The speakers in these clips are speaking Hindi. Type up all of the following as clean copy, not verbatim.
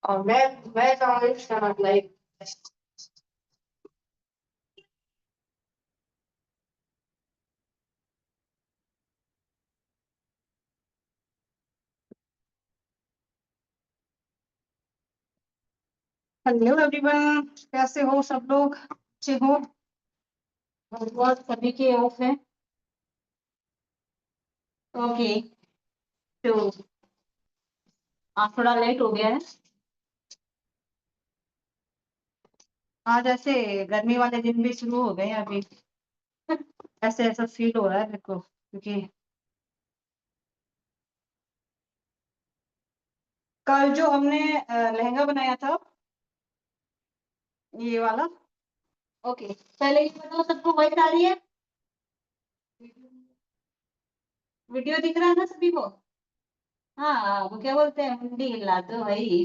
और मैं चाहूंगी इसका मतलब हेलो एवरीवन, कैसे हो सब लोग? अच्छे हो? बहुत सभी के ऑफ है। ओके, तो आज थोड़ा लेट हो गया है। आज ऐसे गर्मी वाले दिन भी शुरू हो गए हैं अभी। ऐसे ऐसा फील हो रहा है मेरे को, क्योंकि कल जो हमने लहंगा बनाया था, ये वाला। ओके, पहले ये बताओ सबको वॉइस आ रही है? वीडियो दिख रहा है ना सभी को? हाँ, वो क्या बोलते हैं, मुंडी हिला दो भाई।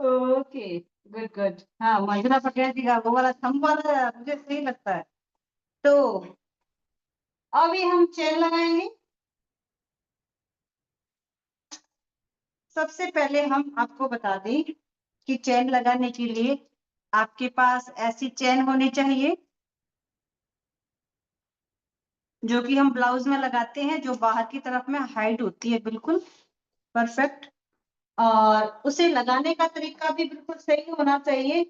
Okay, good good. हाँ, मंजुला पटेल जी का वो वाला थंब वाला मुझे सही लगता है। तो अभी हम चेन लगाएंगे। सबसे पहले हम आपको बता दें कि चेन लगाने के लिए आपके पास ऐसी चेन होनी चाहिए जो कि हम ब्लाउज में लगाते हैं, जो बाहर की तरफ में हाइड होती है, बिल्कुल परफेक्ट। और उसे लगाने का तरीका भी बिल्कुल सही होना चाहिए।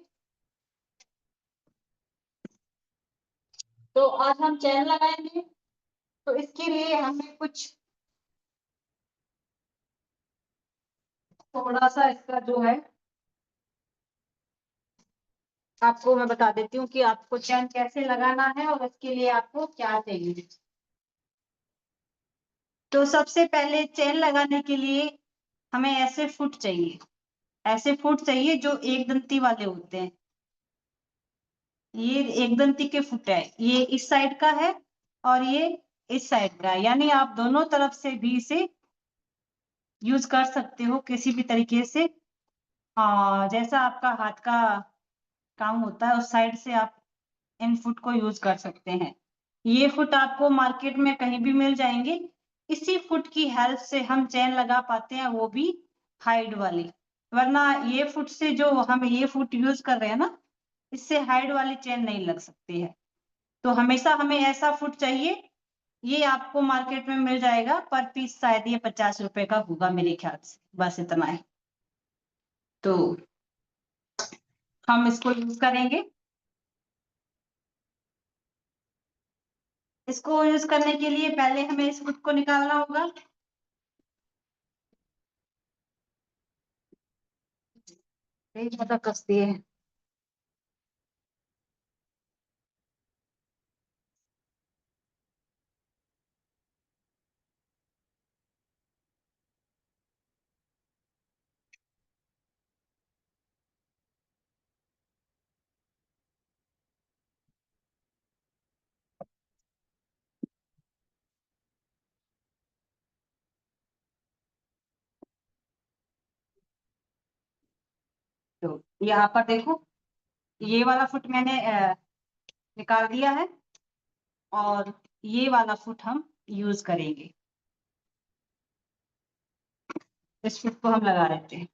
तो आज हम चेन लगाएंगे, तो इसके लिए हमें कुछ थोड़ा सा इसका जो है आपको मैं बता देती हूँ कि आपको चेन कैसे लगाना है और इसके लिए आपको क्या चाहिए। तो सबसे पहले चेन लगाने के लिए हमें ऐसे फुट चाहिए। ऐसे फुट चाहिए जो एक दंती वाले होते हैं। ये एक दंती के फुट है, ये इस साइड का है और ये इस साइड का है, यानी आप दोनों तरफ से भी इसे यूज कर सकते हो किसी भी तरीके से। जैसा आपका हाथ का काम होता है उस साइड से आप इन फुट को यूज कर सकते हैं। ये फुट आपको मार्केट में कहीं भी मिल जाएंगे। इसी फुट की हेल्प से हम चेन लगा पाते हैं, वो भी हाइड वाली। वरना ये फुट से, जो हम ये फुट यूज कर रहे हैं ना, इससे हाइड वाली चेन नहीं लग सकती है। तो हमेशा हमें ऐसा फुट चाहिए। ये आपको मार्केट में मिल जाएगा, पर पीस शायद ये 50 रुपए का होगा मेरे ख्याल से, बस इतना है। तो हम इसको यूज करेंगे। इसको यूज करने के लिए पहले हमें इस फुट को निकालना होगा। ज्यादा कसती है। तो यहाँ पर देखो, ये वाला फुट मैंने निकाल दिया है और ये वाला फुट हम यूज करेंगे। इस फुट को हम लगा लेते हैं।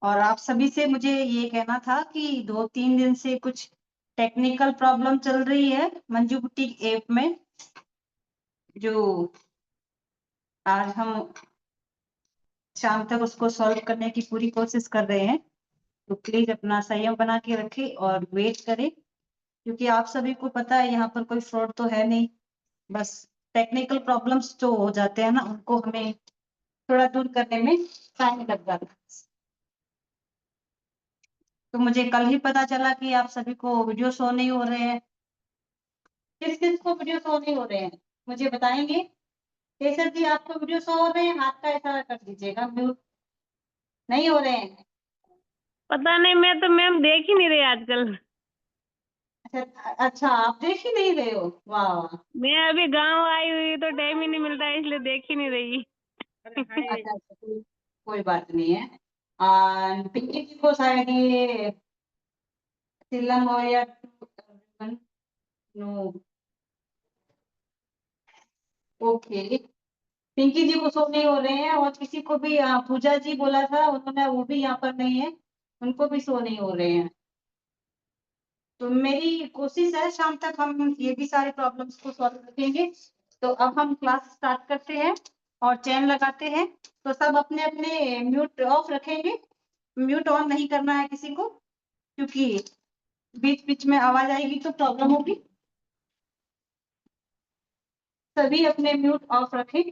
और आप सभी से मुझे ये कहना था कि 2-3 दिन से कुछ टेक्निकल प्रॉब्लम चल रही है मंजू बुटीक ऐप में, जो आज हम शाम तक उसको सॉल्व करने की पूरी कोशिश कर रहे हैं। तो प्लीज अपना संयम बना के रखें और वेट करें, क्योंकि आप सभी को पता है यहाँ पर कोई फ्रॉड तो है नहीं। बस टेक्निकल प्रॉब्लम्स जो हो जाते हैं ना, उनको हमें थोड़ा दूर करने में टाइम लग जाता है। तो मुझे कल ही पता चला कि आप सभी को वीडियो शो नहीं हो रहे हैं। किस किस को वीडियो शो नहीं हो रहे हैं, मुझे बताएंगे? केसर जी, आपको वीडियो शो हो रहे हैं? हाथ का इशारा कर दीजिएगा। म्यूट नहीं हो रहे हैं? पता नहीं, मैं तो मैम देख ही नहीं रही आजकल। अच्छा अच्छा, आप देख ही नहीं रहे हो? वाह। मैं अभी गांव आई हुई तो टाइम ही नहीं मिलता है, इसलिए देख ही नहीं रही। अच्छा अच्छा, कोई बात नहीं है। पिंकी जी को शायद ये सिलम और या नो। ओके, पिंकी जी को शो नहीं हो रहे हैं, और किसी को भी पूजा जी बोला था, उन्होंने, वो भी यहाँ पर नहीं है, उनको भी शो नहीं हो रहे हैं। तो मेरी कोशिश है शाम तक हम ये भी सारे प्रॉब्लम्स को सॉल्व करेंगे। तो अब हम क्लास स्टार्ट करते हैं और चैन लगाते हैं। तो सब अपने अपने म्यूट ऑफ रखेंगे, म्यूट ऑन नहीं करना है किसी को, क्योंकि बीच बीच में आवाज आएगी तो प्रॉब्लम होगी। सभी अपने म्यूट ऑफ रखें।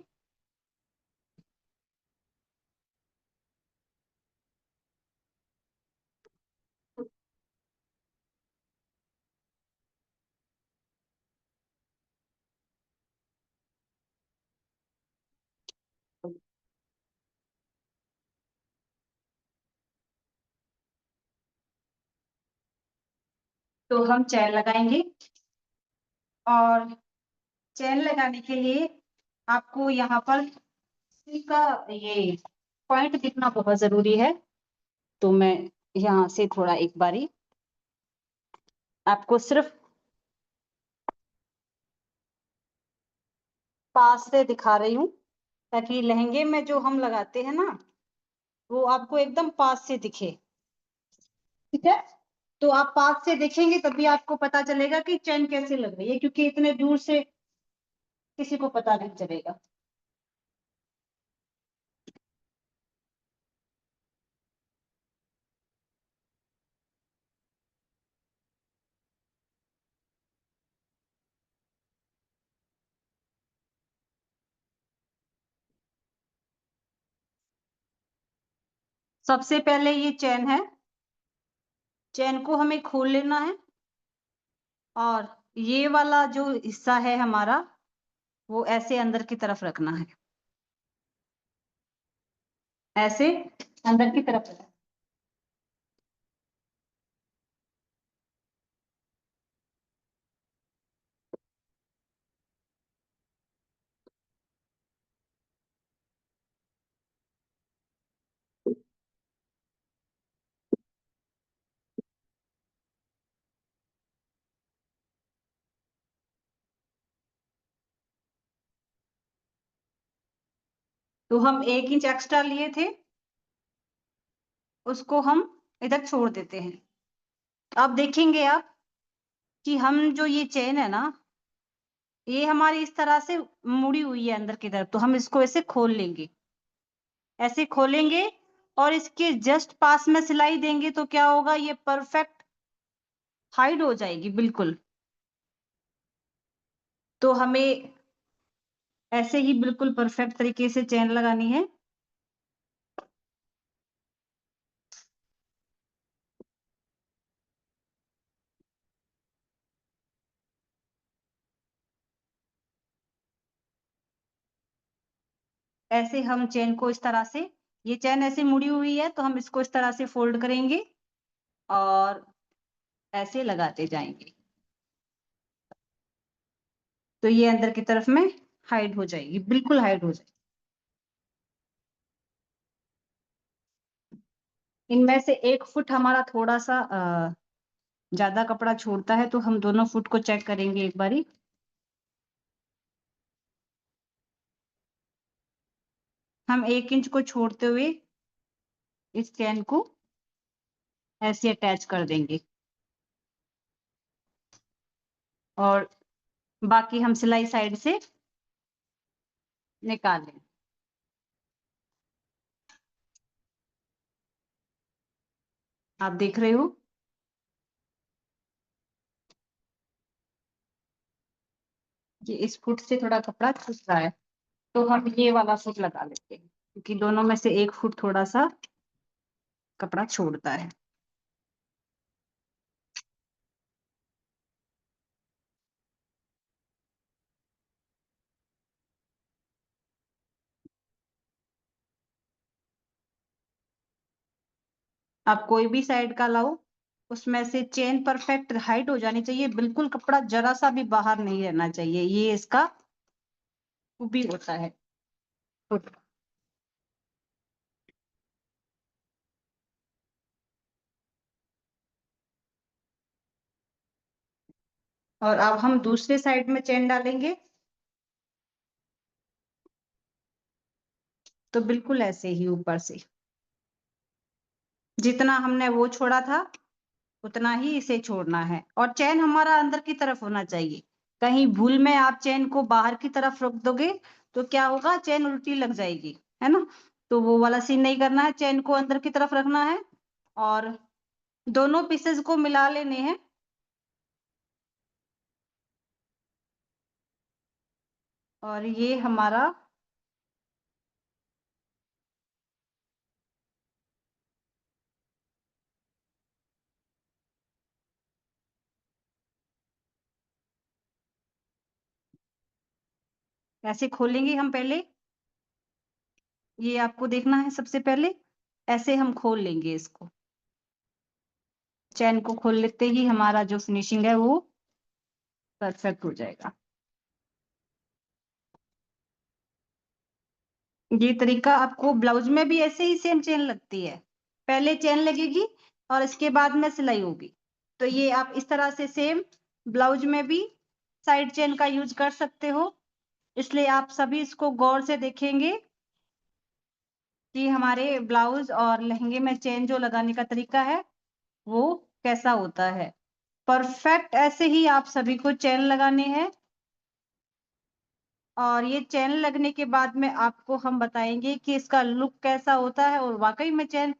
तो हम चैन लगाएंगे, और चैन लगाने के लिए आपको यहाँ पर का ये पॉइंट दिखना बहुत जरूरी है। तो मैं यहाँ से थोड़ा एक बारी आपको सिर्फ पास से दिखा रही हूँ, ताकि लहंगे में जो हम लगाते हैं ना, वो आपको एकदम पास से दिखे। ठीक है, तो आप पास से देखेंगे तभी आपको पता चलेगा कि चैन कैसे लग रही है, क्योंकि इतने दूर से किसी को पता नहीं चलेगा। सबसे पहले ये चैन है, चैन को हमें खोल लेना है, और ये वाला जो हिस्सा है हमारा, वो ऐसे अंदर की तरफ रखना है, ऐसे अंदर की तरफ रखना है। तो हम 1 इंच एक्स्ट्रा लिए थे, उसको हम इधर छोड़ देते हैं। अब देखेंगे आप कि हम जो ये चेन है ना, ये हमारी इस तरह से मुड़ी हुई है अंदर की तरफ, तो हम इसको ऐसे खोल लेंगे, ऐसे खोलेंगे, और इसके जस्ट पास में सिलाई देंगे तो क्या होगा, ये परफेक्ट हाइड हो जाएगी बिल्कुल। तो हमें ऐसे ही बिल्कुल परफेक्ट तरीके से चेन लगानी है। ऐसे हम चेन को इस तरह से, ये चेन ऐसे मुड़ी हुई है तो हम इसको इस तरह से फोल्ड करेंगे और ऐसे लगाते जाएंगे, तो ये अंदर की तरफ में हाइड हो जाएगी, बिल्कुल हाइड हो जाएगी। इनमें से 1 फुट हमारा थोड़ा सा ज्यादा कपड़ा छोड़ता है, तो हम दोनों फुट को चेक करेंगे एक बारी। हम 1 इंच को छोड़ते हुए इस चैन को ऐसे अटैच कर देंगे, और बाकी हम सिलाई साइड से निकाल लेंगे। आप देख रहे हो कि इस फुट से थोड़ा कपड़ा छूट रहा है, तो हम ये वाला फुट लगा लेते हैं, क्योंकि दोनों में से 1 फुट थोड़ा सा कपड़ा छोड़ता है। आप कोई भी साइड का लाओ, उसमें से चेन परफेक्ट हाइट हो जानी चाहिए, बिल्कुल कपड़ा जरा सा भी बाहर नहीं रहना चाहिए, ये इसका खूबी होता है। और अब हम दूसरे साइड में चेन डालेंगे, तो बिल्कुल ऐसे ही ऊपर से जितना हमने वो छोड़ा था उतना ही इसे छोड़ना है, और चेन हमारा अंदर की तरफ होना चाहिए। कहीं भूल में आप चेन को बाहर की तरफ रख दोगे तो क्या होगा, चेन उल्टी लग जाएगी, है ना। तो वो वाला सीन नहीं करना है, चेन को अंदर की तरफ रखना है और दोनों पीसेस को मिला लेने हैं। और ये हमारा ऐसे खोलेंगे हम पहले, ये आपको देखना है। सबसे पहले ऐसे हम खोल लेंगे इसको, चैन को खोल लेते ही हमारा जो फिनिशिंग है वो परफेक्ट हो जाएगा। ये तरीका आपको ब्लाउज में भी ऐसे ही सेम चेन लगती है, पहले चेन लगेगी और इसके बाद में सिलाई होगी। तो ये आप इस तरह से सेम ब्लाउज में भी साइड चेन का यूज कर सकते हो। इसलिए आप सभी इसको गौर से देखेंगे कि हमारे ब्लाउज और लहंगे में चेन जो लगाने का तरीका है वो कैसा होता है। परफेक्ट ऐसे ही आप सभी को चेन लगाने हैं, और ये चेन लगने के बाद में आपको हम बताएंगे कि इसका लुक कैसा होता है। और वाकई में चेन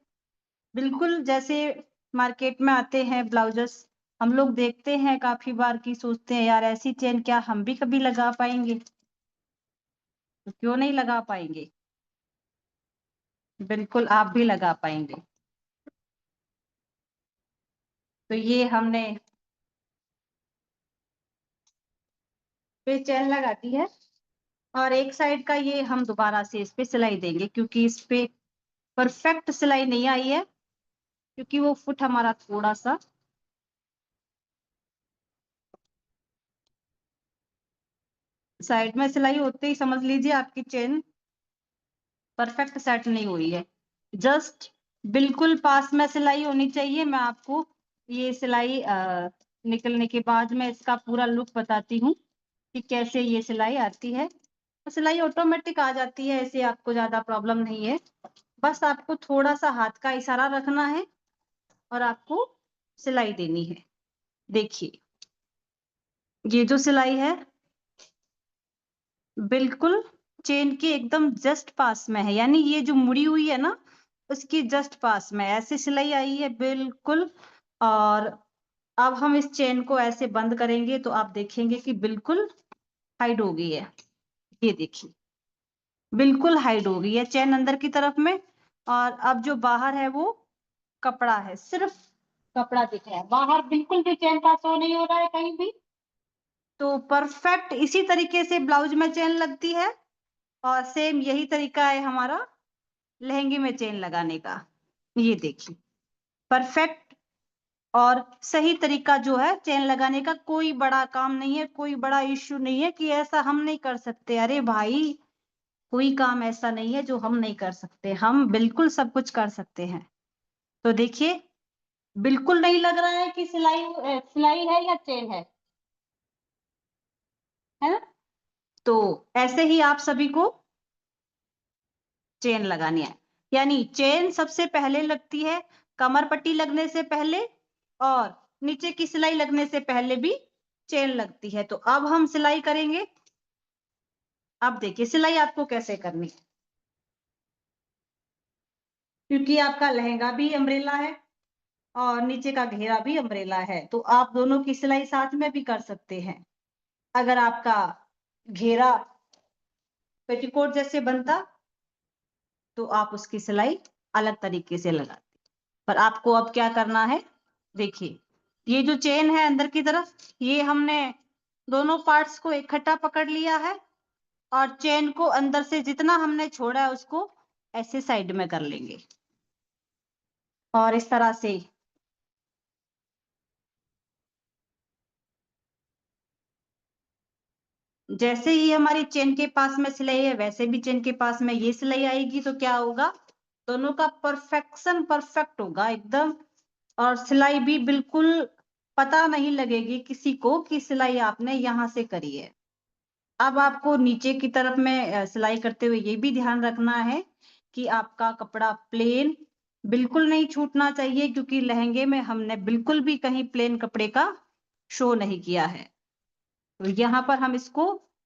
बिल्कुल जैसे मार्केट में आते हैं ब्लाउजेस, हम लोग देखते हैं काफी बार की सोचते हैं यार ऐसी चेन क्या हम भी कभी लगा पाएंगे, तो क्यों नहीं लगा पाएंगे, बिल्कुल आप भी लगा पाएंगे। तो ये हमने पे चेन लगा दी है, और एक साइड का ये हम दोबारा से इस पे सिलाई देंगे क्योंकि इस पे परफेक्ट सिलाई नहीं आई है, क्योंकि वो फुट हमारा थोड़ा सा साइड में सिलाई होते ही समझ लीजिए आपकी चेन परफेक्ट सेट नहीं हुई है। जस्ट बिल्कुल पास में सिलाई होनी चाहिए। मैं आपको ये सिलाई निकलने के बाद में इसका पूरा लुक बताती हूँ कि कैसे ये सिलाई आती है। तो सिलाई ऑटोमेटिक आ जाती है, ऐसे आपको ज्यादा प्रॉब्लम नहीं है। बस आपको थोड़ा सा हाथ का इशारा रखना है और आपको सिलाई देनी है। देखिए ये जो सिलाई है बिल्कुल चेन के एकदम जस्ट पास में है, यानी ये जो मुड़ी हुई है ना उसकी जस्ट पास में ऐसी सिलाई आई है बिल्कुल। और अब हम इस चेन को ऐसे बंद करेंगे तो आप देखेंगे कि बिल्कुल हाइड हो गई है। ये देखिए बिल्कुल हाइड हो गई है चेन अंदर की तरफ में, और अब जो बाहर है वो कपड़ा है, सिर्फ कपड़ा दिख रहा है बाहर, बिल्कुल भी चेन का शो नहीं हो रहा है कहीं भी। तो परफेक्ट इसी तरीके से ब्लाउज में चेन लगती है, और सेम यही तरीका है हमारा लहंगे में चेन लगाने का। ये देखिए परफेक्ट और सही तरीका जो है चेन लगाने का, कोई बड़ा काम नहीं है, कोई बड़ा इश्यू नहीं है कि ऐसा हम नहीं कर सकते। अरे भाई कोई काम ऐसा नहीं है जो हम नहीं कर सकते, हम बिल्कुल सब कुछ कर सकते हैं। तो देखिए बिल्कुल नहीं लग रहा है कि सिलाई है या चेन है ना। तो ऐसे ही आप सभी को चेन लगानी है, यानी चेन सबसे पहले लगती है कमर पट्टी लगने से पहले, और नीचे की सिलाई लगने से पहले भी चेन लगती है। तो अब हम सिलाई करेंगे। अब देखिए सिलाई आपको कैसे करनी है, क्योंकि आपका लहंगा भी अम्ब्रेला है और नीचे का घेरा भी अम्ब्रेला है, तो आप दोनों की सिलाई साथ में भी कर सकते हैं। अगर आपका घेरा पेटीकोट जैसे बनता तो आप उसकी सिलाई अलग तरीके से लगाते। पर आपको अब क्या करना है, देखिए ये जो चेन है अंदर की तरफ, ये हमने दोनों पार्ट्स को इकट्ठा पकड़ लिया है, और चेन को अंदर से जितना हमने छोड़ा है उसको ऐसे साइड में कर लेंगे, और इस तरह से जैसे ही हमारी चेन के पास में सिलाई है वैसे भी चेन के पास में ये सिलाई आएगी, तो क्या होगा, दोनों का परफेक्शन परफेक्ट होगा एकदम, और सिलाई भी बिल्कुल पता नहीं लगेगी किसी को कि सिलाई आपने यहाँ से करी है। अब आपको नीचे की तरफ में सिलाई करते हुए ये भी ध्यान रखना है कि आपका कपड़ा प्लेन बिल्कुल नहीं छूटना चाहिए, क्योंकि लहंगे में हमने बिल्कुल भी कहीं प्लेन कपड़े का शो नहीं किया है। तो यहाँ पर हम इसको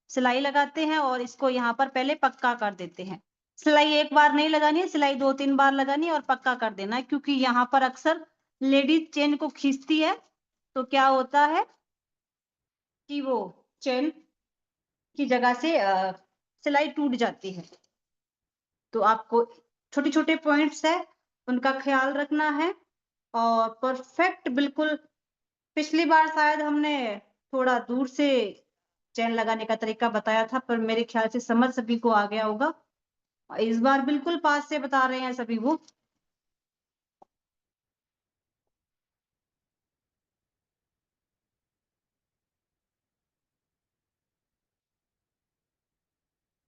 सिलाई लगाते हैं और इसको यहाँ पर पहले पक्का कर देते हैं। सिलाई एक बार नहीं लगानी है, सिलाई 2-3 बार लगानी है और पक्का कर देना है, क्योंकि यहाँ पर अक्सर लेडीज चेन को खींचती है, तो क्या होता है कि वो चेन की जगह से सिलाई टूट जाती है। तो आपको छोटे-छोटे पॉइंट्स है, उनका ख्याल रखना है और परफेक्ट बिल्कुल। पिछली बार शायद हमने थोड़ा दूर से चेन लगाने का तरीका बताया था, पर मेरे ख्याल से समझ सभी को आ गया होगा। इस बार बिल्कुल पास से बता रहे हैं सभी को।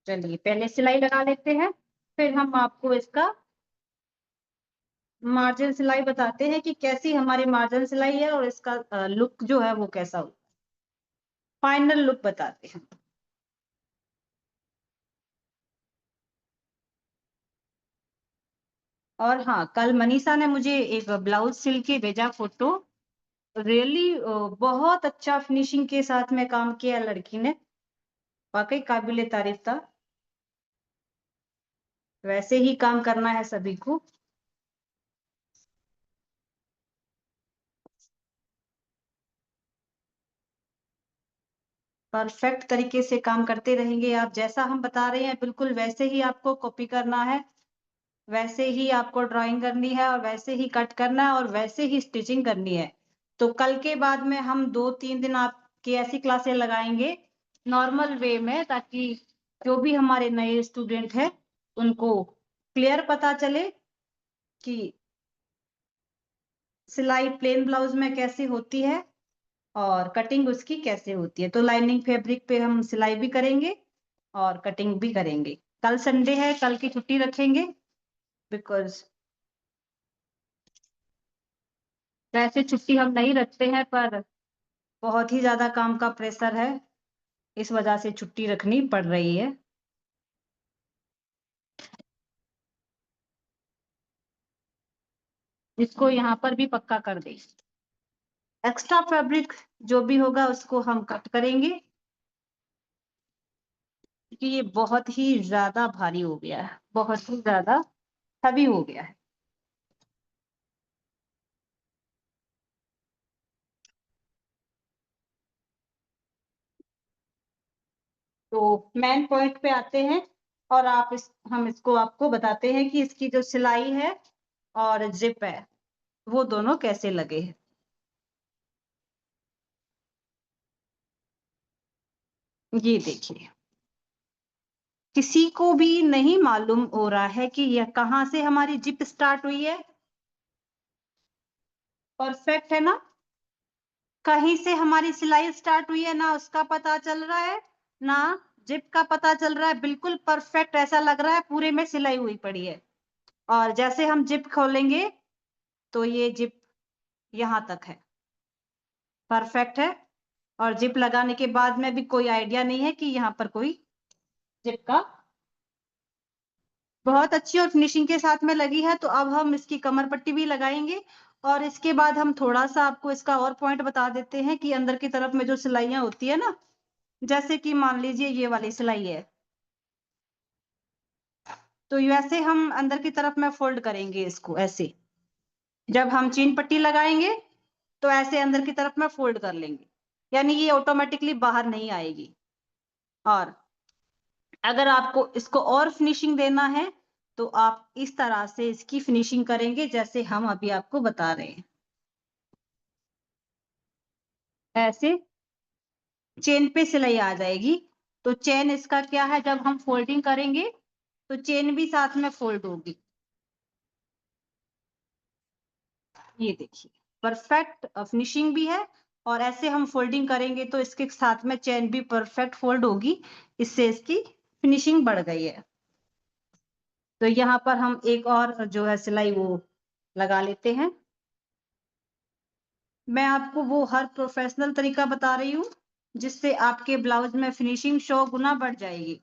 चलिए पहले सिलाई लगा लेते हैं, फिर हम आपको इसका मार्जिन सिलाई बताते हैं कि कैसी हमारी मार्जिन सिलाई है और इसका लुक जो है वो कैसा हो, फाइनल लुक बताते हैं। और हाँ, कल मनीषा ने मुझे एक ब्लाउज सिल के भेजा फोटो। रियली बहुत अच्छा फिनिशिंग के साथ में काम किया लड़की ने, वाकई काबिले तारीफ था। वैसे ही काम करना है सभी को। परफेक्ट तरीके से काम करते रहेंगे आप, जैसा हम बता रहे हैं बिल्कुल वैसे ही आपको कॉपी करना है, वैसे ही आपको ड्राइंग करनी है और वैसे ही कट करना है और वैसे ही स्टिचिंग करनी है। तो कल के बाद में हम 2-3 दिन आपकी ऐसी क्लासें लगाएंगे नॉर्मल वे में, ताकि जो भी हमारे नए स्टूडेंट हैं उनको क्लियर पता चले कि सिलाई प्लेन ब्लाउज में कैसे होती है और कटिंग उसकी कैसे होती है। तो लाइनिंग फैब्रिक पे हम सिलाई भी करेंगे और कटिंग भी करेंगे। कल संडे है, कल की छुट्टी रखेंगे, बिकॉज़ वैसे छुट्टी हम नहीं रखते हैं, पर बहुत ही ज़्यादा काम का प्रेशर है, इस वजह से छुट्टी रखनी पड़ रही है। इसको यहाँ पर भी पक्का कर दें। एक्स्ट्रा फैब्रिक जो भी होगा उसको हम कट करेंगे, क्योंकि ये बहुत ही ज़्यादा भारी हो गया है, बहुत ही ज़्यादा हेवी हो गया है। तो मेन पॉइंट पे आते हैं और हम इसको आपको बताते हैं कि इसकी जो सिलाई है और जिप है, वो दोनों कैसे लगे हैं। ये देखिए, किसी को भी नहीं मालूम हो रहा है कि यह कहाँ से हमारी जिप स्टार्ट हुई है। परफेक्ट है ना? कहीं से हमारी सिलाई स्टार्ट हुई है ना उसका पता चल रहा है, ना जिप का पता चल रहा है। बिल्कुल परफेक्ट ऐसा लग रहा है पूरे में सिलाई हुई पड़ी है। और जैसे हम जिप खोलेंगे तो ये जिप यहाँ तक है, परफेक्ट है। और जिप लगाने के बाद में भी कोई आइडिया नहीं है कि यहाँ पर कोई जिप का, बहुत अच्छी और फिनिशिंग के साथ में लगी है। तो अब हम इसकी कमर पट्टी भी लगाएंगे और इसके बाद हम थोड़ा-सा आपको इसका और पॉइंट बता देते हैं कि अंदर की तरफ में जो सिलाइयाँ होती है ना, जैसे कि मान लीजिए ये वाली सिलाई है, तो वैसे हम अंदर की तरफ में फ़ोल्ड करेंगे इसको ऐसे। जब हम चीन पट्टी लगाएँगे, तो ऐसे अंदर की तरफ में फ़ोल्ड कर लेंगे, यानी ये ऑटोमैटिकली बाहर नहीं आएगी। और अगर आपको इसको और फिनिशिंग देना है, तो आप इस तरह से इसकी फिनिशिंग करेंगे जैसे हम अभी आपको बता रहे हैं। ऐसे चेन पे सिलाई आ जाएगी। तो चेन इसका क्या है, जब हम फोल्डिंग करेंगे, तो चेन भी साथ में फोल्ड होगी। ये देखिए, परफेक्ट फिनिशिंग भी है और ऐसे हम फोल्डिंग करेंगे तो इसके साथ में चेन भी परफेक्ट फोल्ड होगी। इससे इसकी फिनिशिंग बढ़ गई है। तो यहाँ पर हम एक और जो है सिलाई वो लगा लेते हैं। मैं आपको वो हर प्रोफेशनल तरीका बता रही हूँ जिससे आपके ब्लाउज में फिनिशिंग 100 गुना बढ़ जाएगी।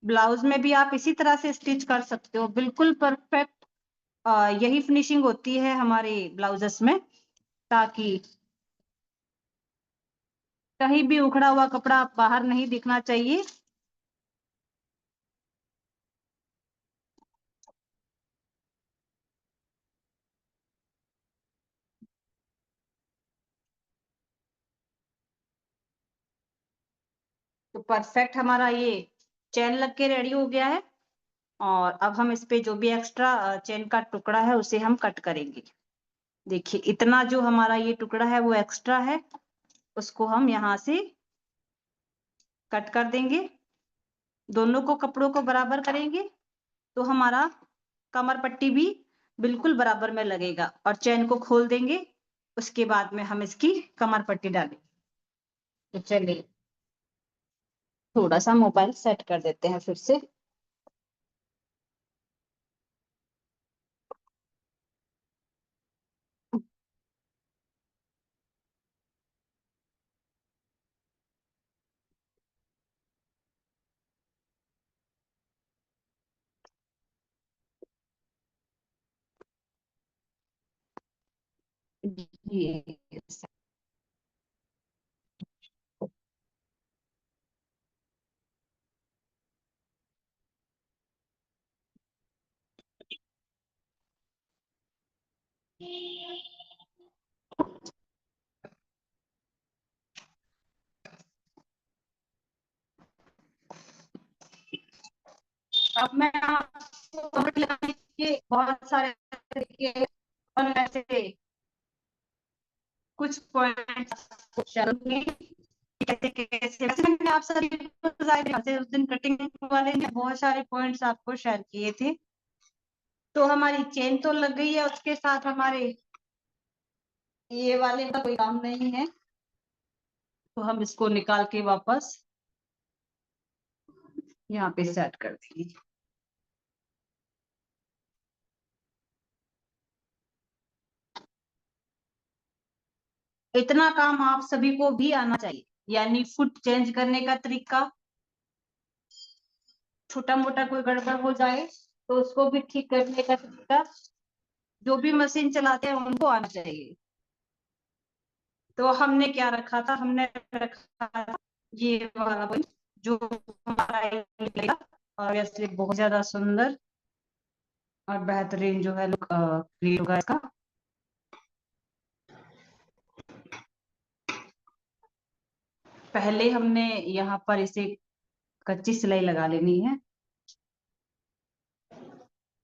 ब्लाउज में भी आप इसी तरह से स्टिच कर सकते हो, बिल्कुल परफेक्ट। यही फिनिशिंग होती है हमारे ब्लाउजेस में, ताकि कहीं भी उखड़ा हुआ कपड़ा बाहर नहीं दिखना चाहिए। तो परफेक्ट हमारा ये चेन लग के रेडी हो गया है। और अब हम इस पे जो भी एक्स्ट्रा चेन का टुकड़ा है उसे हम कट करेंगे। देखिए इतना जो हमारा ये टुकड़ा है वो एक्स्ट्रा है, उसको हम यहाँ से कट कर देंगे। दोनों को कपड़ों को बराबर करेंगे तो हमारा कमर पट्टी भी बिल्कुल बराबर में लगेगा। और चेन को खोल देंगे, उसके बाद में हम इसकी कमर पट्टी डालेंगे। तो चलिए थोड़ा सा मोबाइल सेट कर देते हैं फिर से। ये अब मैं आपको कमेंट लगाने के बहुत सारे तरीके हैं, और मैं से कुछ पॉइंट्स कैसे कैसे वैसे मैंने आप सभी को उस दिन कटिंग वाले ने बहुत सारे पॉइंट्स आपको शेयर किए थे। तो हमारी चेन तो लग गई है, उसके साथ हमारे ये वाले का कोई काम नहीं है, तो हम इसको निकाल के वापस यहाँ पे सेट कर देंगे। इतना काम आप सभी को भी आना चाहिए, यानी फुट चेंज करने का तरीका। छोटा मोटा कोई गड़बड़ हो जाए तो उसको भी ठीक करने का तरीका जो भी मशीन चलाते हैं उनको आना चाहिए। तो हमने क्या रखा था, हमने रखा था ये वाला point, जो हमारा लगेगा ऑब्वियसली बहुत ज्यादा सुंदर और बेहतरीन जो है लुक क्रिएट होगा इसका। पहले हमने यहाँ पर इसे कच्ची सिलाई लगा लेनी है।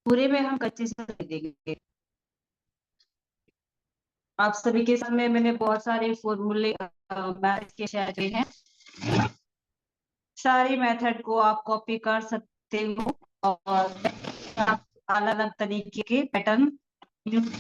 पूरे में हम कच्ची सिलाई देंगे। आप सभी के सामने मैंने बहुत सारे फॉर्मूले मैथ के शेयर किए हैं। सारी मेथड को आप कॉपी कर सकते हो और आप अलग अलग तरीके के पैटर्न यूज।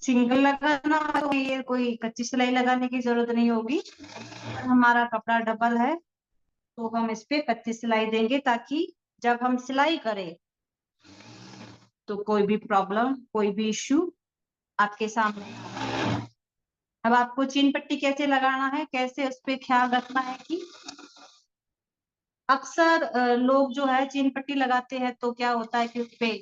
सिंगल लगाना है तो ये कोई कच्ची सिलाई लगाने की जरूरत नहीं होगी। अगर हमारा कपड़ा डबल है तो हम इस पे कच्ची सिलाई देंगे, ताकि जब हम सिलाई करें तो कोई भी प्रॉब्लम कोई भी इश्यू आपके सामने ना आए। अब आपको चीन पट्टी कैसे लगाना है, कैसे उस पे ख्याल रखना है कि अक्सर लोग जो है चीन पट्टी लगाते हैं तो क्या होता है कि उसपे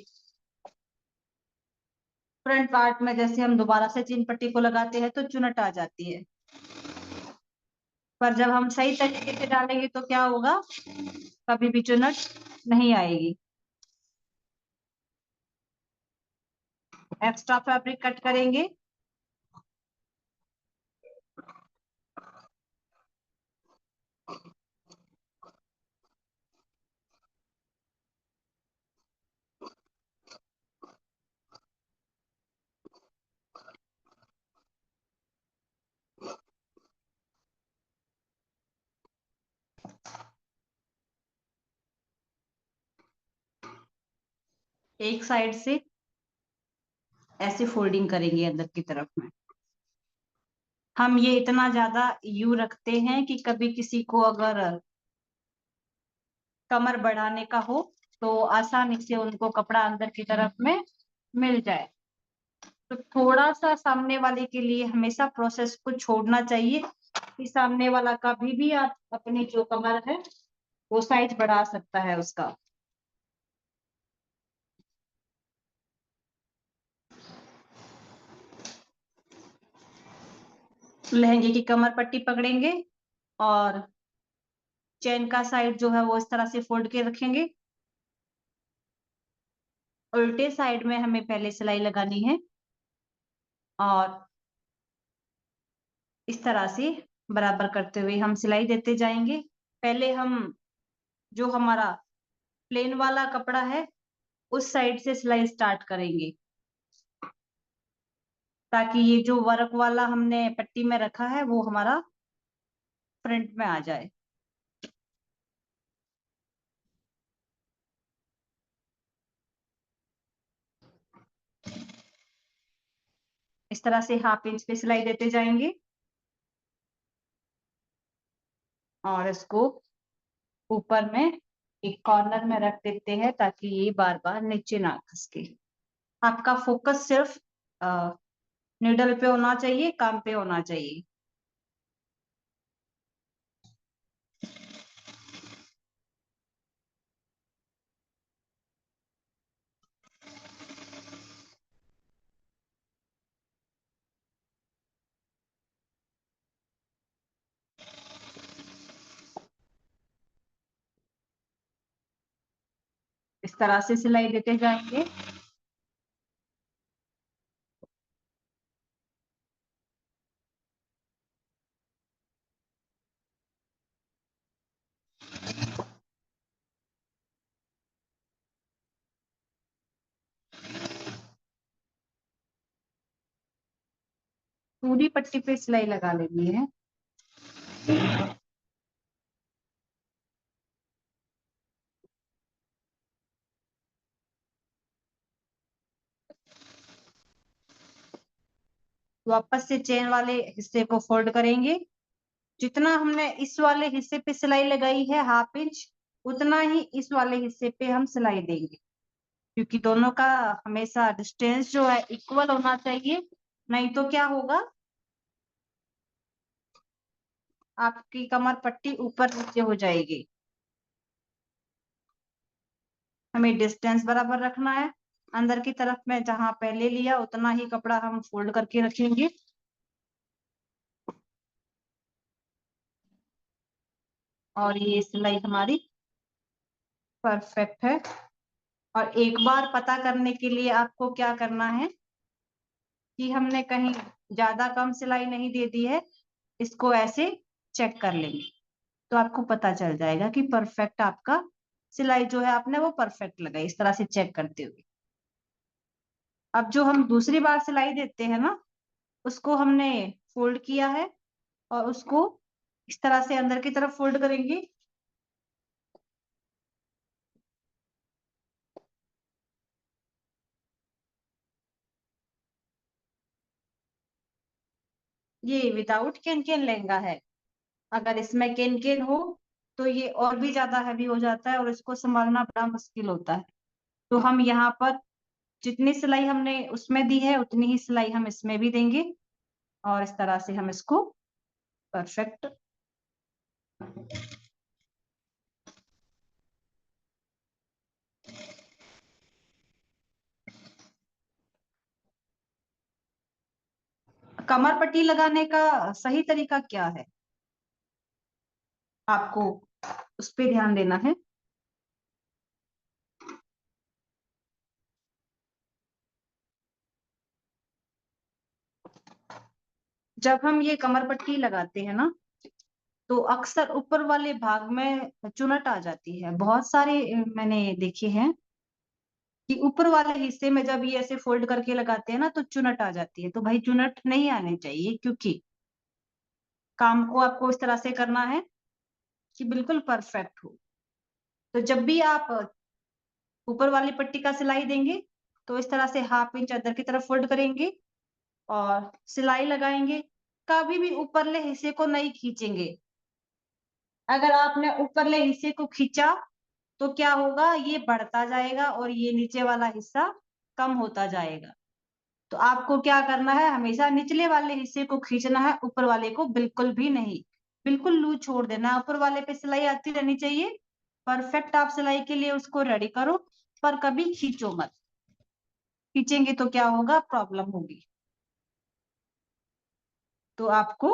फ्रंट पार्ट में जैसे हम दोबारा से चीन पट्टी को लगाते हैं तो चुनट आ जाती है। पर जब हम सही तरीके से डालेंगे तो क्या होगा, कभी भी चुनट नहीं आएगी। एक्स्ट्रा फैब्रिक कट करेंगे। एक साइड से ऐसे फोल्डिंग करेंगे अंदर की तरफ में। हम ये इतना ज्यादा यू रखते हैं कि कभी किसी को अगर कमर बढ़ाने का हो तो आसानी से उनको कपड़ा अंदर की तरफ में मिल जाए। तो थोड़ा सा सामने वाले के लिए हमेशा प्रोसेस को छोड़ना चाहिए कि सामने वाला कभी भी आप अपनी जो कमर है वो साइज बढ़ा सकता है उसका। लहंगे की कमर पट्टी पकड़ेंगे और चेन का साइड जो है वो इस तरह से फोल्ड के रखेंगे। उल्टे साइड में हमें पहले सिलाई लगानी है और इस तरह से बराबर करते हुए हम सिलाई देते जाएंगे। पहले हम जो हमारा प्लेन वाला कपड़ा है उस साइड से सिलाई स्टार्ट करेंगे ताकि ये जो वर्क वाला हमने पट्टी में रखा है वो हमारा फ्रंट में आ जाए। इस तरह से हाफ इंच पे सिलाई देते जाएंगे और इसको ऊपर में एक कॉर्नर में रख देते हैं ताकि ये बार बार नीचे ना खसके। आपका फोकस सिर्फ निडल पे होना चाहिए, काम पे होना चाहिए। इस तरह से सिलाई देते जाएंगे। पूरी पट्टी पे सिलाई लगा लेनी है। वापस से चेन वाले हिस्से को फोल्ड करेंगे। जितना हमने इस वाले हिस्से पे सिलाई लगाई है हाफ इंच, उतना ही इस वाले हिस्से पे हम सिलाई देंगे क्योंकि दोनों का हमेशा डिस्टेंस जो है इक्वल होना चाहिए। नहीं तो क्या होगा, आपकी कमर पट्टी ऊपर नीचे हो जाएगी। हमें डिस्टेंस बराबर रखना है। अंदर की तरफ में जहां पहले लिया उतना ही कपड़ा हम फोल्ड करके रखेंगे। और ये सिलाई हमारी परफेक्ट है। और एक बार पता करने के लिए आपको क्या करना है कि हमने कहीं ज्यादा कम सिलाई नहीं दे दी है, इसको ऐसे चेक कर लेंगे तो आपको पता चल जाएगा कि परफेक्ट आपका सिलाई जो है आपने वो परफेक्ट लगाई इस तरह से चेक करते हुए। अब जो हम दूसरी बार सिलाई देते हैं ना, उसको हमने फोल्ड किया है और उसको इस तरह से अंदर की तरफ फोल्ड करेंगे। ये विदाउट केन केन लहंगा है। अगर इसमें केन केन हो तो ये और भी ज्यादा हैवी हो जाता है और इसको संभालना बड़ा मुश्किल होता है। तो हम यहाँ पर जितनी सिलाई हमने उसमें दी है उतनी ही सिलाई हम इसमें भी देंगे और इस तरह से हम इसको परफेक्ट। कमर पट्टी लगाने का सही तरीका क्या है, आपको उस पे ध्यान देना है। जब हम ये कमर पट्टी लगाते हैं ना तो अक्सर ऊपर वाले भाग में चुनट आ जाती है। बहुत सारे मैंने देखे हैं कि ऊपर वाले हिस्से में जब ये ऐसे फोल्ड करके लगाते हैं ना तो चुनट आ जाती है। तो भाई चुनट नहीं आने चाहिए क्योंकि काम को आपको इस तरह से करना है कि बिल्कुल परफेक्ट हो। तो जब भी आप ऊपर वाली पट्टी का सिलाई देंगे तो इस तरह से 1/2 इंच अंदर की तरफ फोल्ड करेंगे और सिलाई लगाएंगे। कभी भी ऊपरले हिस्से को नहीं खींचेंगे। अगर आपने ऊपरले हिस्से को खींचा तो क्या होगा, ये बढ़ता जाएगा और ये नीचे वाला हिस्सा कम होता जाएगा। तो आपको क्या करना है, हमेशा निचले वाले हिस्से को खींचना है, ऊपर वाले को बिल्कुल भी नहीं। बिल्कुल लूज छोड़ देना। ऊपर वाले पे सिलाई आती रहनी चाहिए। परफेक्ट आप सिलाई के लिए उसको रेडी करो, पर कभी खींचो मत। खींचेंगे तो क्या होगा, प्रॉब्लम होगी। तो आपको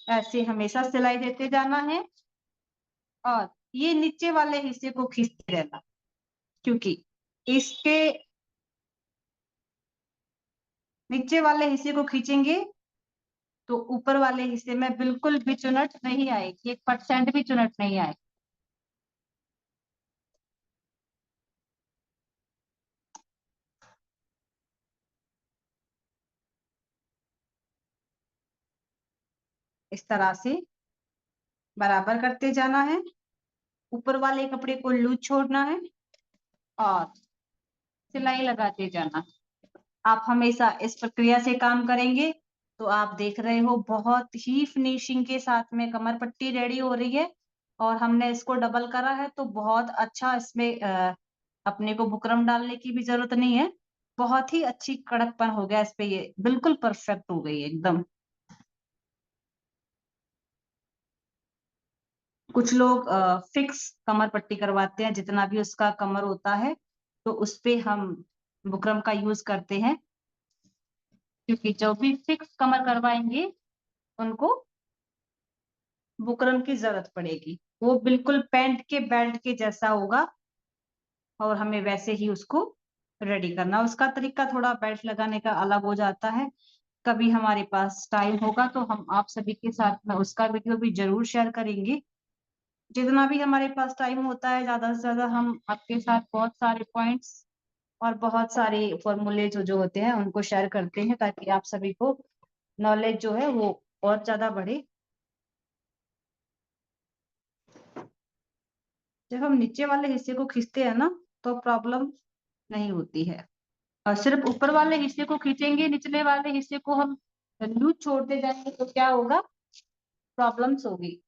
ऐसे हमेशा सिलाई देते जाना है और ये नीचे वाले हिस्से को खींचते रहना, क्योंकि इसके नीचे वाले हिस्से को खींचेंगे तो ऊपर वाले हिस्से में बिल्कुल भी चुनट नहीं आएगी, 1% भी चुनट नहीं आएगी। इस तरह से बराबर करते जाना है। ऊपर वाले कपड़े को लूज छोड़ना है और सिलाई लगाते जाना। आप हमेशा इस प्रक्रिया से काम करेंगे तो आप देख रहे हो बहुत ही फिनिशिंग के साथ में कमर पट्टी रेडी हो रही है। और हमने इसको डबल करा है तो बहुत अच्छा इसमें अपने को बुकरम डालने की भी जरूरत नहीं है। बहुत ही अच्छी कड़कपन हो गया इस पे, ये बिल्कुल परफेक्ट हो गई है एकदम। कुछ लोग फिक्स कमर पट्टी करवाते हैं, जितना भी उसका कमर होता है तो उस पे हम बुकरम का यूज करते हैं, क्योंकि जो भी फिक्स कमर करवाएंगे उनको बुकरम की जरूरत पड़ेगी। वो बिल्कुल पैंट के बेल्ट के जैसा होगा और हमें वैसे ही उसको रेडी करना। उसका तरीका थोड़ा बेल्ट लगाने का अलग हो जाता है। कभी हमारे पास टाइम होगा तो हम आप सभी के साथ में उसका वीडियो भी जरूर शेयर करेंगे। जितना भी हमारे पास टाइम होता है, ज्यादा से ज्यादा हम आपके साथ बहुत सारे पॉइंट्स और बहुत सारे फॉर्मूले जो होते हैं उनको शेयर करते हैं, ताकि आप सभी को नॉलेज जो है वो और ज्यादा बढ़े। जब हम नीचे वाले हिस्से को खींचते हैं ना तो प्रॉब्लम नहीं होती है, और सिर्फ ऊपर वाले हिस्से को खींचेंगे, निचले वाले हिस्से को हम लूज छोड़ते जाएंगे तो क्या होगा, प्रॉब्लम्स होगी।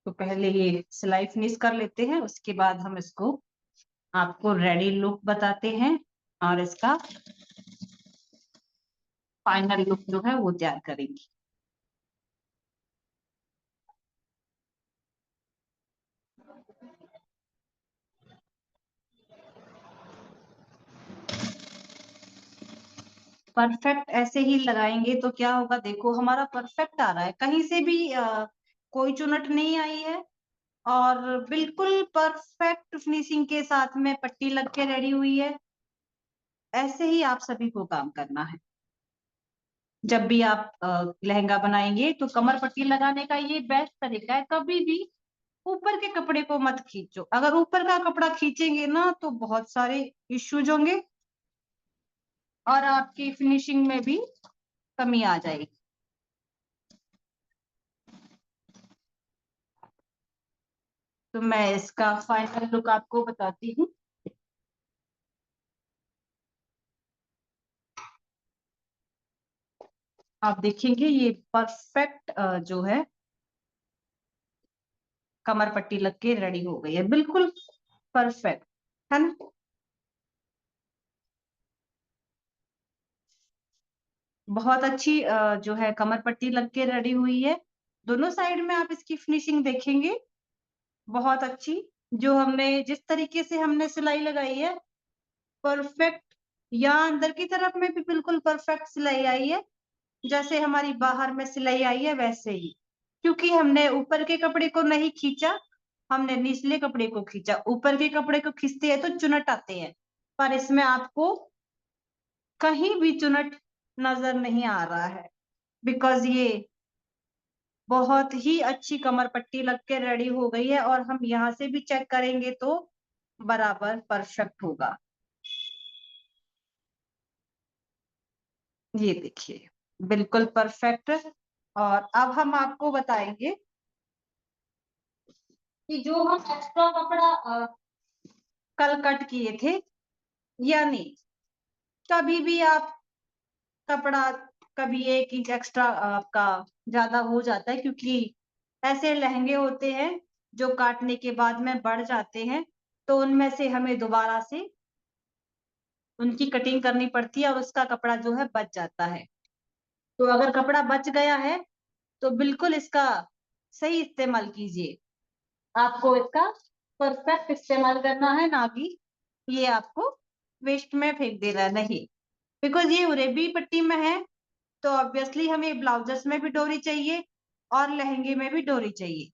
तो पहले ये सिलाई फिनिश कर लेते हैं, उसके बाद हम इसको आपको रेडी लुक बताते हैं और इसका फाइनल लुक जो है वो तैयार करेंगे। परफेक्ट ऐसे ही लगाएंगे तो क्या होगा, देखो हमारा परफेक्ट आ रहा है, कहीं से भी कोई चुनट नहीं आई है और बिल्कुल परफेक्ट फिनिशिंग के साथ में पट्टी लग के रेडी हुई है। ऐसे ही आप सभी को काम करना है। जब भी आप लहंगा बनाएंगे तो कमर पट्टी लगाने का ये बेस्ट तरीका है। कभी भी ऊपर के कपड़े को मत खींचो। अगर ऊपर का कपड़ा खींचेंगे ना तो बहुत सारे इश्यूज होंगे और आपकी फिनिशिंग में भी कमी आ जाएगी। तो मैं इसका फाइनल लुक आपको बताती हूँ। आप देखेंगे ये परफेक्ट जो है कमर पट्टी लग के रेडी हो गई है, बिल्कुल परफेक्ट है ना। बहुत अच्छी जो है कमर पट्टी लग के रेडी हुई है। दोनों साइड में आप इसकी फिनिशिंग देखेंगे बहुत अच्छी। जो हमने जिस तरीके से हमने सिलाई लगाई है परफेक्ट, यहाँ अंदर की तरफ में भी बिल्कुल परफेक्ट सिलाई आई है, जैसे हमारी बाहर में सिलाई आई है वैसे ही। क्योंकि हमने ऊपर के कपड़े को नहीं खींचा, हमने निचले कपड़े को खींचा। ऊपर के कपड़े को खींचते हैं तो चुनट आते हैं, पर इसमें आपको कहीं भी चुनट नजर नहीं आ रहा है, बिकॉज ये बहुत ही अच्छी कमर पट्टी लग के रेडी हो गई है, और हम यहाँ से भी चेक करेंगे तो बराबर परफेक्ट होगा। ये देखिए, बिल्कुल परफेक्ट। और अब हम आपको बताएंगे कि जो हम एक्स्ट्रा कपड़ा कल कट किए थे, यानी कभी भी आप कपड़ा, कभी 1 इंच एक्स्ट्रा आपका ज्यादा हो जाता है, क्योंकि ऐसे लहंगे होते हैं जो काटने के बाद में बढ़ जाते हैं, तो उनमें से हमें दोबारा से उनकी कटिंग करनी पड़ती है और उसका कपड़ा जो है बच जाता है। तो अगर कपड़ा बच गया है तो बिल्कुल इसका सही इस्तेमाल कीजिए। आपको इसका परफेक्ट इस्तेमाल करना है, ना कि ये आपको वेस्ट में फेंक देना है, नहीं। बिकॉज ये उरेबी पट्टी में है, तो ऑब्वियसली हमें ब्लाउजेस में भी डोरी चाहिए और लहंगे में भी डोरी चाहिए।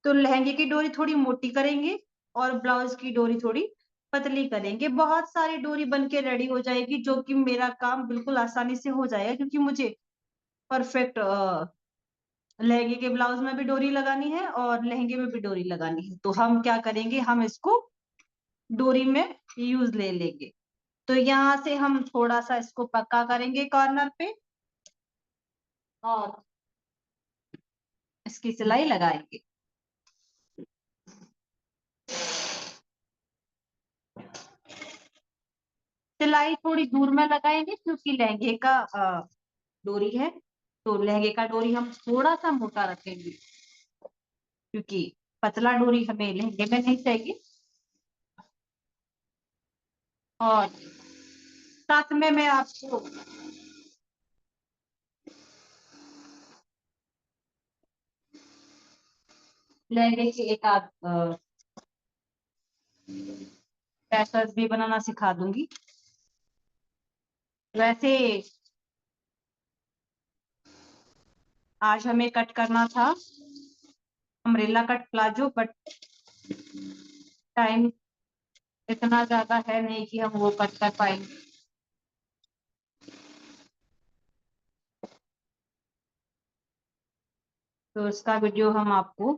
तो लहंगे की डोरी थोड़ी मोटी करेंगे और ब्लाउज की डोरी थोड़ी पतली करेंगे। बहुत सारी डोरी बन के रेडी हो जाएगी, जो कि मेरा काम बिल्कुल आसानी से हो जाएगा, क्योंकि मुझे परफेक्ट लहंगे के ब्लाउज में भी डोरी लगानी है और लहंगे में भी डोरी लगानी है। तो हम क्या करेंगे, हम इसको डोरी में यूज ले लेंगे। तो यहाँ से हम थोड़ा सा इसको पक्का करेंगे कॉर्नर पे और इसकी सिलाई लगाएंगे। सिलाई थोड़ी दूर में लगाएंगे, क्योंकि लहंगे का डोरी है, तो लहंगे का डोरी हम थोड़ा सा मोटा रखेंगे, क्योंकि पतला डोरी हमें लहंगे में नहीं चाहिए। और साथ में मैं आपको लहंगे के एक आध पैटर्न भी बनाना सिखा दूंगी। वैसे आज हमें कट करना था umbrella cut palazzo, but time इतना ज्यादा है नहीं कि हम वो कट कर पाएंगे। तो इसका वीडियो हम आपको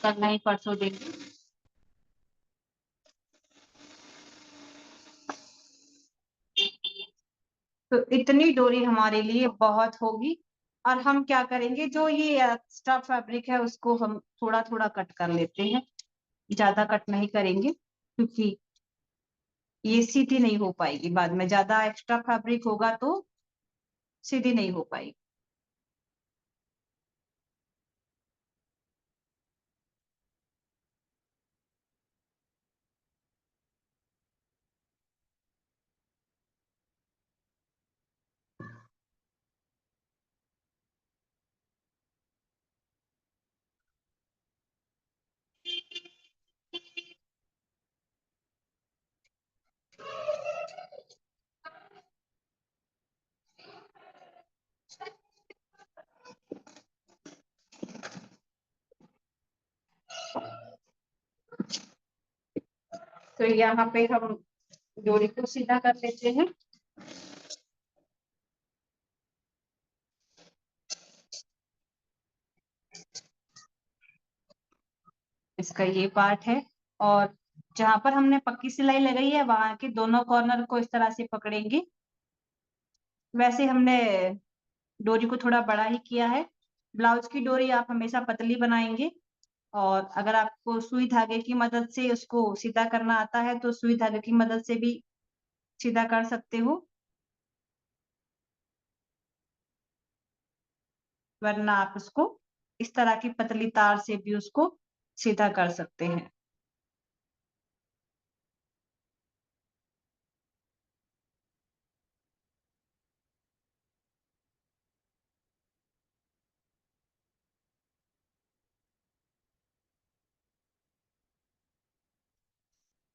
कल नहीं परसों देंगे। तो इतनी डोरी हमारे लिए बहुत होगी। और हम क्या करेंगे, जो ये एक्स्ट्रा फैब्रिक है उसको हम थोड़ा थोड़ा कट कर लेते हैं, ज्यादा कट नहीं करेंगे, क्योंकि ये सीधी नहीं हो पाएगी। बाद में ज्यादा एक्स्ट्रा फैब्रिक होगा तो सीधी नहीं हो पाएगी। तो यहाँ पे हम डोरी को सीधा कर लेते हैं। इसका ये पार्ट है, और जहां पर हमने पक्की सिलाई लगाई है वहां के दोनों कॉर्नर को इस तरह से पकड़ेंगे। वैसे हमने डोरी को थोड़ा बड़ा ही किया है। ब्लाउज की डोरी आप हमेशा पतली बनाएंगे, और अगर आपको सुई धागे की मदद से उसको सीधा करना आता है तो सुई धागे की मदद से भी सीधा कर सकते हो, वरना आप उसको इस तरह की पतली तार से भी उसको सीधा कर सकते हैं।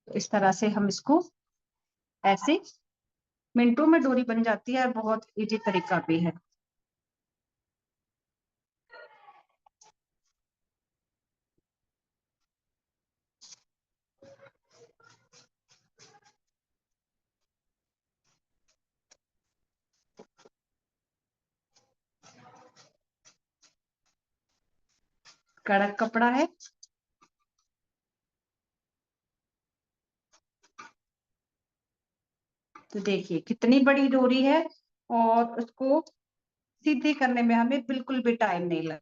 तो इस तरह से हम इसको ऐसे मिनटों में डोरी बन जाती है, बहुत इजी तरीका भी है। कड़क कपड़ा है। तो देखिए कितनी बड़ी डोरी है और उसको सीधी करने में हमें बिल्कुल भी टाइम नहीं लगा।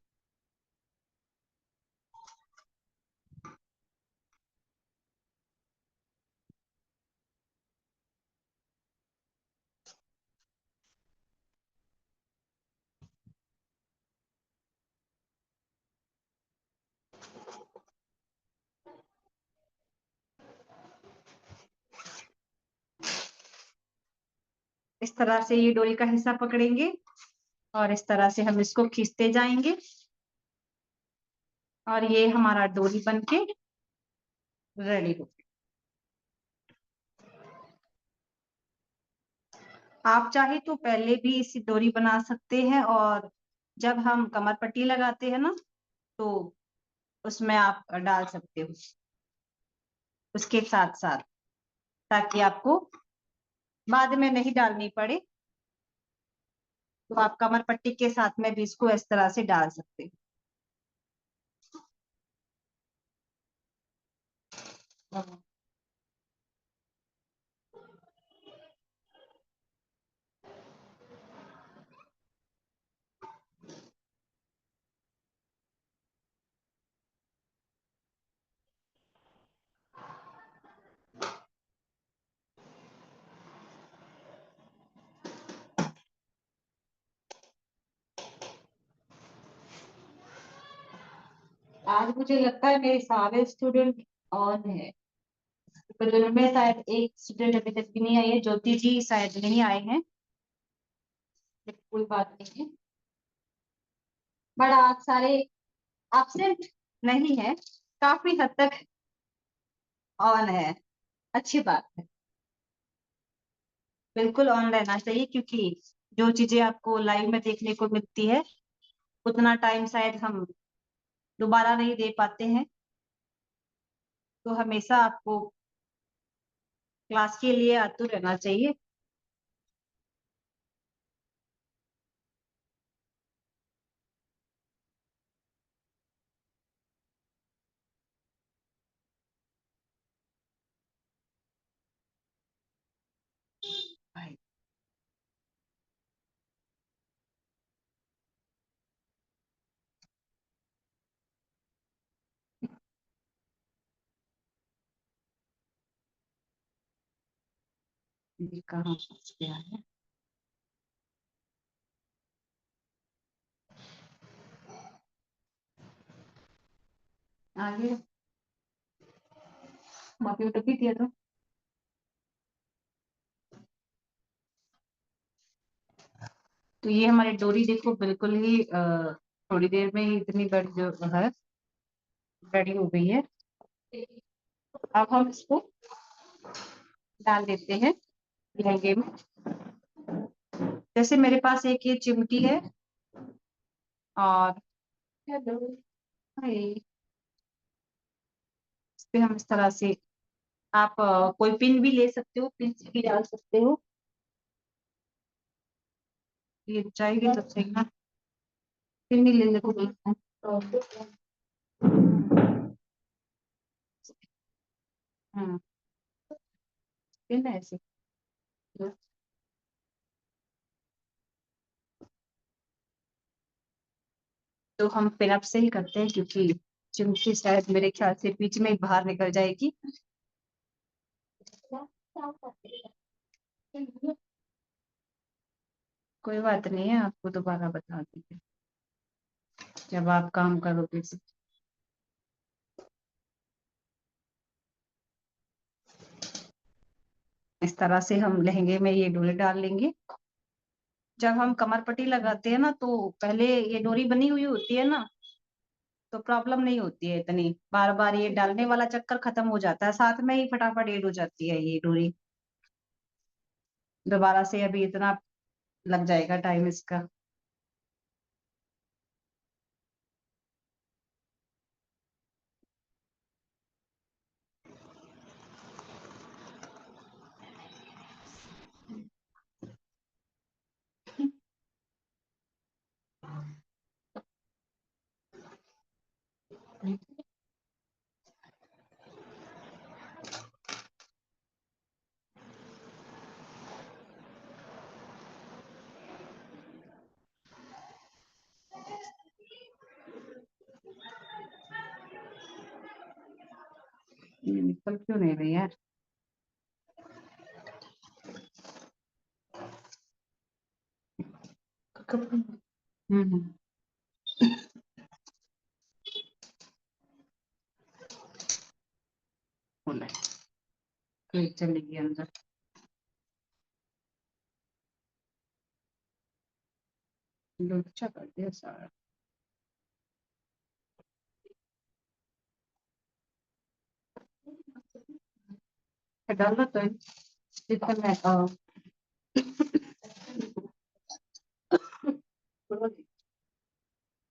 इस तरह से ये डोरी का हिस्सा पकड़ेंगे और इस तरह से हम इसको खींचते जाएंगे और ये हमारा डोरी बनके रेडी हो। आप चाहे तो पहले भी इसी डोरी बना सकते हैं और जब हम कमर पट्टी लगाते हैं ना तो उसमें आप डाल सकते हो उसके साथ साथ, ताकि आपको बाद में नहीं डालनी पड़े। तो आप कमर पट्टी के साथ में भी इसको इस तरह से डाल सकते हो। आज मुझे लगता है मेरे सारे स्टूडेंट ऑन है, पर उनमें शायद एक स्टूडेंट अभी तक भी नहीं आई है, ज्योति जी शायद नहीं आए हैं। कोई बात नहीं है, बड़ा आज सारे एब्सेंट नहीं है, काफी हद तक ऑन है। अच्छी बात है, बिल्कुल ऑन रहना चाहिए, क्योंकि जो चीजें आपको लाइव में देखने को मिलती है उतना टाइम शायद हम दोबारा नहीं दे पाते हैं। तो हमेशा आपको क्लास के लिए आतुर रहना चाहिए। ये कहाँ फंस गया है? आगे बाकी तो भी दिया था। तो ये हमारी डोरी देखो बिल्कुल ही थोड़ी देर में ही इतनी बड़ी जो है रेडी हो गई है। अब हम इसको डाल देते हैं लहंगे में। जैसे मेरे पास एक ये चिमटी है और हेलो हाय, इस पे हम इस तरह से आप कोई पिन भी ले सकते हो, पिन से भी डाल सकते हो। ये चाहिए तो सही ना, पिन ही ले लेते हैं। हाँ पिन है ऐसे। तो हम पिनअप से ही करते हैं, क्योंकि चिमटी शायद मेरे ख्याल से बीच में ही बाहर निकल जाएगी। कोई बात नहीं है, आपको दोबारा बता देंगे जब आप काम करोगे। इस तरह से हम लहंगे में ये डोरी डाल लेंगे। जब हम कमर पट्टी लगाते हैं ना तो पहले ये डोरी बनी हुई होती है ना, तो प्रॉब्लम नहीं होती है इतनी, बार बार ये डालने वाला चक्कर खत्म हो जाता है, साथ में ही फटाफट ऐड हो जाती है ये डोरी। दोबारा से अभी इतना लग जाएगा टाइम इसका। ये निकल क्यों नहीं रही यार? हम्म। बोला चली गई अंदर। अच्छा कर दिया सारा। डालना तो है जितना मैं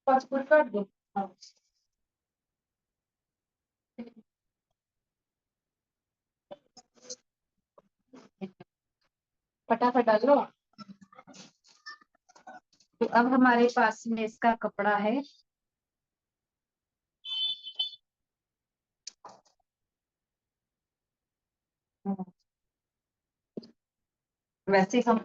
पासपोर्ट काट दो। हाँ। फटाफट डालो। तो अब हमारे पास में इसका कपड़ा है। वैसे हम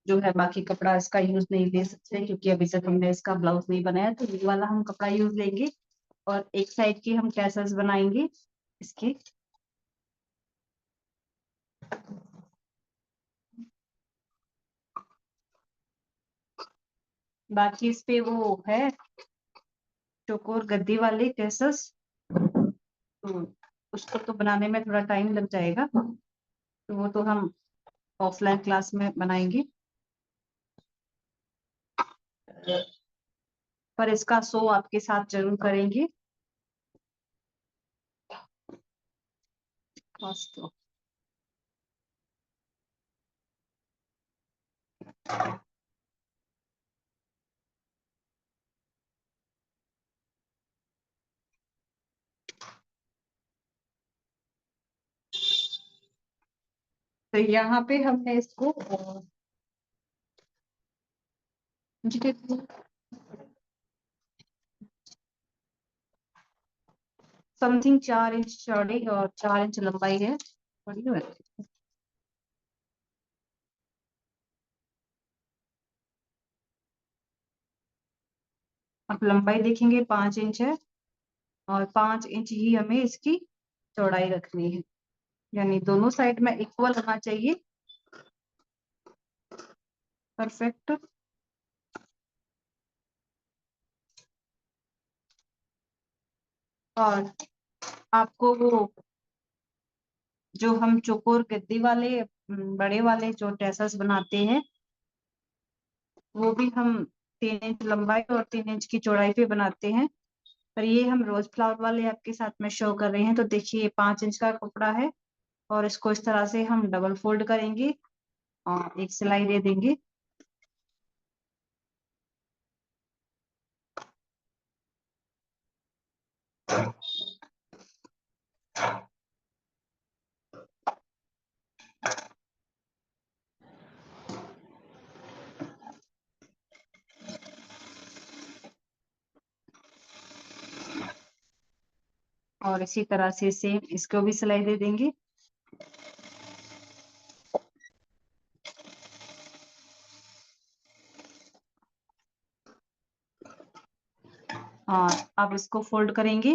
जो है बाकी कपड़ा इसका यूज नहीं ले सकते क्योंकि अभी तक हमने इसका ब्लाउज नहीं बनाया, तो ये वाला हम कपड़ा यूज लेंगे और एक साइड की हम टैसल्स बनाएंगे इसके। बाकी इस पे वो है चौकोर गद्दी वाले टैसल्स, तो उसको तो बनाने में थोड़ा टाइम लग जाएगा, तो वो तो हम ऑफलाइन क्लास में बनाएंगे। पर इसका शो आपके साथ जरूर करेंगे। बस तो यहाँ पे हमने इसको समथिंग 4 इंच चौड़ी और 4 इंच लंबाई है। बढ़िया है। आप लंबाई देखेंगे 5 इंच है और 5 इंच ही हमें इसकी चौड़ाई रखनी है, यानी दोनों साइड में इक्वल होना चाहिए। परफेक्ट। और आपको वो जो हम चौकोर गद्दी वाले बड़े वाले जो टेसल्स बनाते हैं वो भी हम 3 इंच लंबाई और 3 इंच की चौड़ाई पे बनाते हैं, पर ये हम रोज फ्लावर वाले आपके साथ में शो कर रहे हैं। तो देखिए ये 5 इंच का कपड़ा है और इसको इस तरह से हम डबल फोल्ड करेंगे और एक सिलाई दे देंगे। और इसी तरह से सेम इसको भी सिलाई दे देंगे। और अब इसको फोल्ड करेंगे,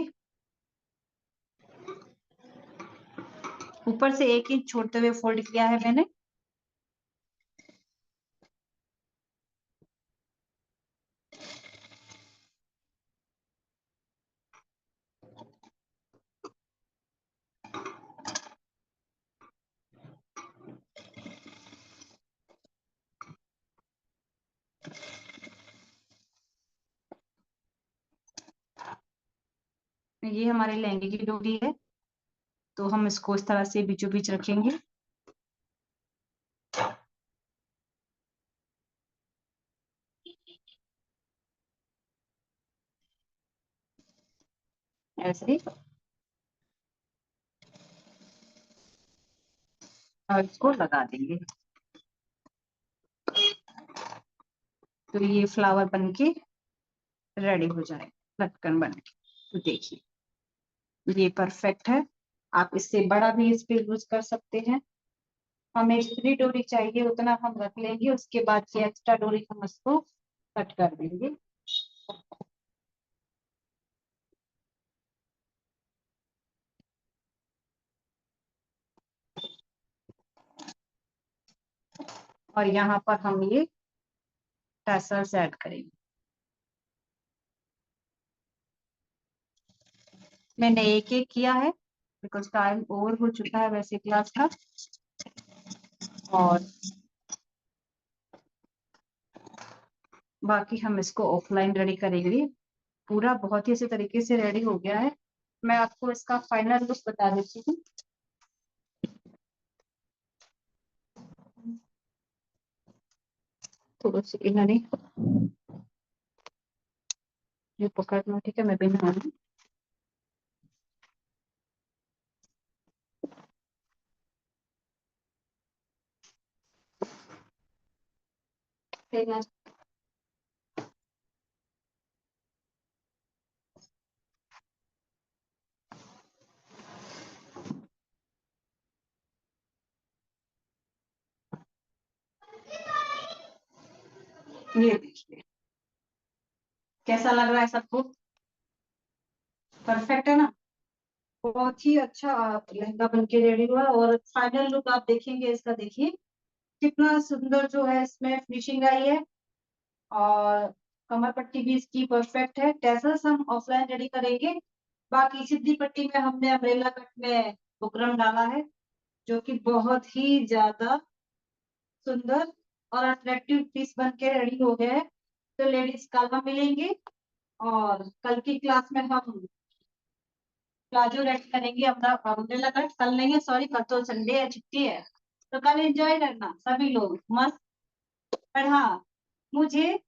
ऊपर से 1 इंच छोड़ते हुए फोल्ड किया है मैंने। ये हमारे लहंगे की डोरी है, तो हम इसको इस तरह से बीचों बीच रखेंगे। ऐसे और इसको लगा देंगे, तो ये फ्लावर बनके रेडी हो जाए, लटकन बन के। तो देखिए ये परफेक्ट है। आप इससे बड़ा भी इस पे यूज कर सकते हैं। हमें जितनी डोरी चाहिए उतना हम रख लेंगे, उसके बाद की एक्स्ट्रा डोरी हम इसको कट कर देंगे। और यहाँ पर हम ये टैसल्स ऐड करेंगे। मैंने एक एक किया है बिकॉज टाइम ओवर हो चुका है वैसे क्लास का। और बाकी हम इसको ऑफलाइन रेडी करेंगे। पूरा बहुत ही अच्छे तरीके से रेडी हो गया है। मैं आपको इसका फाइनल लुक बता देती हूँ। थोड़ा सी इन्होंने ये पकड़ना, ठीक है, मैं भी नहा लूं। ये देखिए कैसा लग रहा है सबको, परफेक्ट है ना। बहुत ही अच्छा लहंगा बन के रेडी हुआ। और फाइनल लुक आप देखेंगे इसका, देखिए कितना सुंदर जो है इसमें फिनिशिंग आई है। और कमर पट्टी भी इसकी परफेक्ट है। टैसल्स हम ऑफलाइन रेडी करेंगे। बाकी सिद्धी पट्टी में हमने अम्ब्रेला कट में बुकरम डाला है जो कि बहुत ही ज्यादा सुंदर और अट्रैक्टिव पीस बन के रेडी हो गया है। तो लेडीज कल हम मिलेंगे और कल की क्लास में हम प्लाजो रेडी करेंगे। अपना अम्ब्रेला कट कल नहीं है, सॉरी, कल तो संडे है, छुट्टी है। तो कल एंजॉय करना सभी लोग मस्त। पर हाँ, मुझे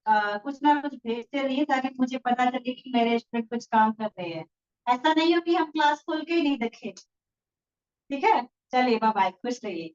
कुछ ना कुछ भेजते रहिए ताकि मुझे पता चले कि मेरे स्टूडेंट कुछ काम कर रहे हैं। ऐसा नहीं हो कि हम क्लास खोल के ही नहीं देखें। ठीक है, चलिए बाय बाय, खुश रहिए।